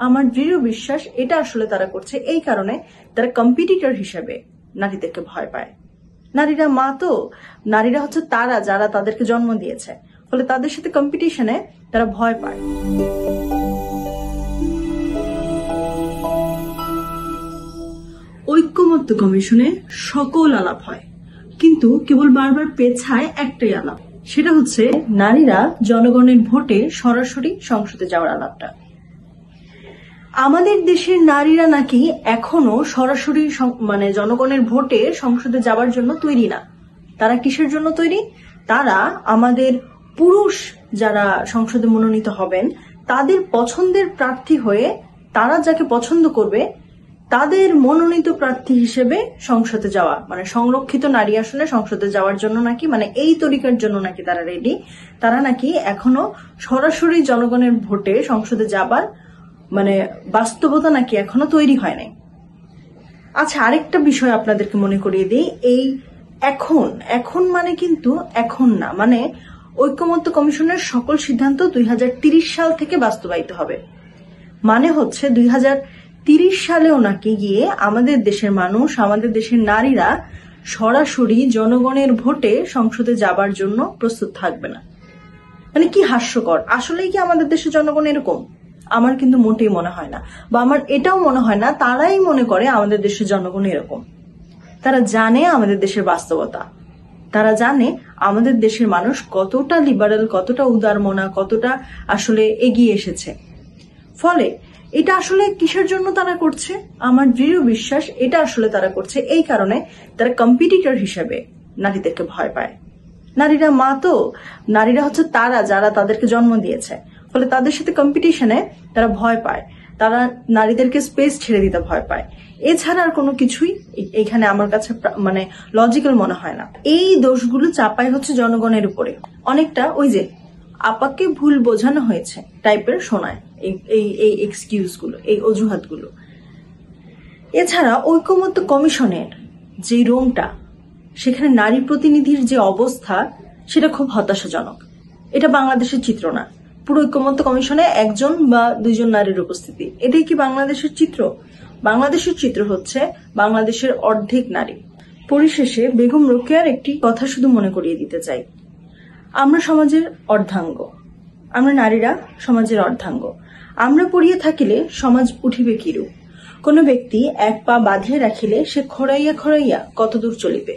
আমার দৃঢ় বিশ্বাস এটা আসলে তারা করছে এই কারণে তারা কম্পিটিটর হিসেবে নারীদেরকে ভয় পায়। নারীরা মা তো, নারীরা হচ্ছে তারা যারা তাদেরকে জন্ম দিয়েছে, ফলে তাদের সাথে কম্পিটিশনে তারা ভয় পায়। ঐক্যমত্য কমিশনে সকল আলাপ হয়, কিন্তু কেবল বারবার পেছায় একটাই আলাপ, সেটা হচ্ছে নারীরা জনগণের ভোটে সরাসরি সংসদে যাওয়ার আলাপটা। আমাদের দেশের নারীরা নাকি এখনো সরাসরি জনগণের ভোটে সংসদে যাওয়ার জন্য তৈরি না। তারা কিসের জন্য তৈরি? তারা আমাদের পুরুষ যারা সংসদে মনোনীত হবেন তাদের পছন্দের প্রার্থী হয়ে তারা যাকে পছন্দ করবে তাদের মনোনীত প্রার্থী হিসেবে সংসদে যাওয়া, সংরক্ষিত নারী আসনে সংসদে যাওয়ার জন্য নাকি এই তরিকার জন্য নাকি তারা রেডি। তারা নাকি এখনো সরাসরি জনগণের ভোটে সংসদে যাবার বাস্তবতা নাকি এখনো তৈরি হয় নাই। আচ্ছা, আরেকটা বিষয় আপনাদেরকে মনে করিয়ে দিই, এই এখন কিন্তু এখন না, ঐক্যমত্য কমিশনের সকল সিদ্ধান্ত 2030 সাল থেকে বাস্তবায়িত হবে। হচ্ছে 2030 সালেও নাকি গিয়ে আমাদের দেশের মানুষ, আমাদের দেশের নারীরা সরাসরি জনগণের ভোটে সংসদে যাবার জন্য প্রস্তুত থাকবে না। কি হাস্যকর! আসলেই কি আমাদের দেশের জনগণ এরকম? আমার কিন্তু মোটেই মনে হয় না, বা আমার এটাও মনে হয় না তারাই মনে করে আমাদের দেশের জনগণ এরকম। তারা জানে আমাদের দেশের বাস্তবতা, তারা জানে আমাদের দেশের মানুষ কতটা লিবারেল, কতটা উদারমনা, কতটা আসলে এগিয়ে এসেছে। ফলে এটা আসলে কিসের জন্য তারা করছে? আমার দৃঢ় বিশ্বাস এটা আসলে তারা করছে এই কারণে তারা কম্পিটিটর হিসেবে নারীদেরকে ভয় পায়। নারীরা মা তো, নারীরা হচ্ছে তারা যারা তাদেরকে জন্ম দিয়েছে, ফলে তাদের সাথে কম্পিটিশনে তারা ভয় পায়, তারা নারীদেরকে স্পেস ছেড়ে দিতে ভয় পায়। এছাড়া আর কোনো কিছুই এখানে আমার কাছে লজিক্যাল মনে হয় না। এই দোষগুলো চাপাই হচ্ছে জনগণের উপরে। অনেকটা ওই যে আপাকে ভুল বোঝানো হয়েছে টাইপের শোনায় এই এক্সকিউজ গুলো, এই অজুহাত গুলো। এছাড়া ঐক্যমত্য কমিশনের যে রুমটা, সেখানে নারী প্রতিনিধির যে অবস্থা সেটা খুব হতাশাজনক। এটা বাংলাদেশের চিত্র না। পুরো ঐক্যমত্য কমিশনে একজন বা দুইজন নারীর উপস্থিতি, এটাই কি বাংলাদেশের চিত্র? বাংলাদেশের চিত্র হচ্ছে বাংলাদেশের অর্ধেক নারী। পরিশেষে বেগম রোকেয়ার একটি কথা শুধু মনে করিয়ে দিতে চাই, আমরা সমাজের অর্ধাঙ্গ, আমরা নারীরা সমাজের অর্ধাঙ্গ। আমরা পড়িয়া থাকিলে সমাজ উঠিবে কিরূপ? কোন ব্যক্তি এক পা বাঁধিয়া রাখিলে সে খড়াইয়া খড়াইয়া কতদূর চলিবে।